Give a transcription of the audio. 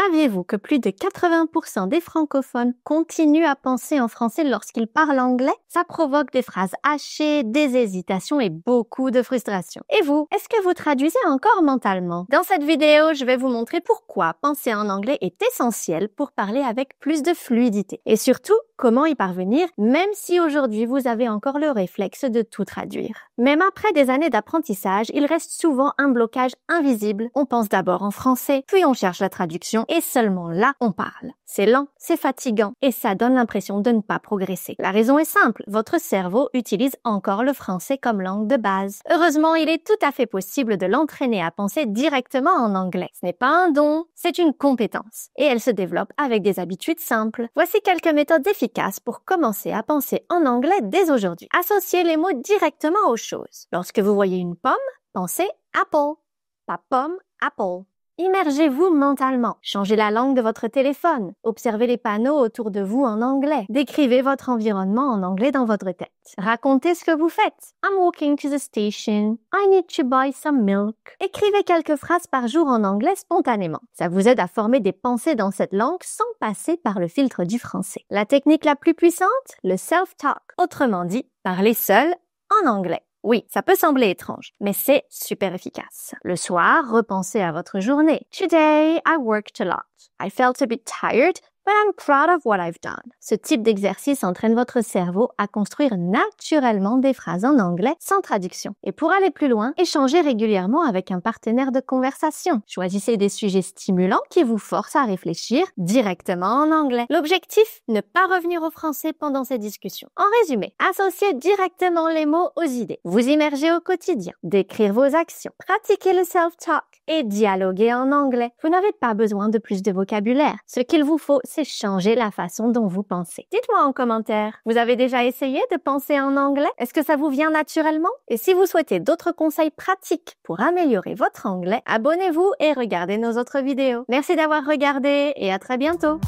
Saviez-vous que plus de 80% des francophones continuent à penser en français lorsqu'ils parlent anglais? Ça provoque des phrases hachées, des hésitations et beaucoup de frustration. Et vous, est-ce que vous traduisez encore mentalement? Dans cette vidéo, je vais vous montrer pourquoi penser en anglais est essentiel pour parler avec plus de fluidité. Et surtout, comment y parvenir, même si aujourd'hui vous avez encore le réflexe de tout traduire. Même après des années d'apprentissage, il reste souvent un blocage invisible. On pense d'abord en français, puis on cherche la traduction et seulement là, on parle. C'est lent, c'est fatigant et ça donne l'impression de ne pas progresser. La raison est simple, votre cerveau utilise encore le français comme langue de base. Heureusement, il est tout à fait possible de l'entraîner à penser directement en anglais. Ce n'est pas un don, c'est une compétence et elle se développe avec des habitudes simples. Voici quelques méthodes efficaces pour commencer à penser en anglais dès aujourd'hui. Associez les mots directement aux choses. Lorsque vous voyez une pomme, pensez apple, pas pomme, apple. Immergez-vous mentalement. Changez la langue de votre téléphone. Observez les panneaux autour de vous en anglais. Décrivez votre environnement en anglais dans votre tête. Racontez ce que vous faites. I'm walking to the station. I need to buy some milk. Écrivez quelques phrases par jour en anglais spontanément. Ça vous aide à former des pensées dans cette langue sans passer par le filtre du français. La technique la plus puissante, le self-talk. Autrement dit, parler seul en anglais. Oui, ça peut sembler étrange, mais c'est super efficace. Le soir, repensez à votre journée. Today, I worked a lot. I felt a bit tired, but I'm proud of what I've done. Ce type d'exercice entraîne votre cerveau à construire naturellement des phrases en anglais sans traduction. Et pour aller plus loin, échangez régulièrement avec un partenaire de conversation. Choisissez des sujets stimulants qui vous forcent à réfléchir directement en anglais. L'objectif, ne pas revenir au français pendant ces discussions. En résumé, associez directement les mots aux idées. Vous immergez au quotidien. Décrire vos actions. Pratiquez le self-talk et dialoguer en anglais. Vous n'avez pas besoin de plus de vocabulaire. Ce qu'il vous faut, c'est changer la façon dont vous pensez. Dites-moi en commentaire, vous avez déjà essayé de penser en anglais? Est-ce que ça vous vient naturellement? Et si vous souhaitez d'autres conseils pratiques pour améliorer votre anglais, abonnez-vous et regardez nos autres vidéos. Merci d'avoir regardé et à très bientôt!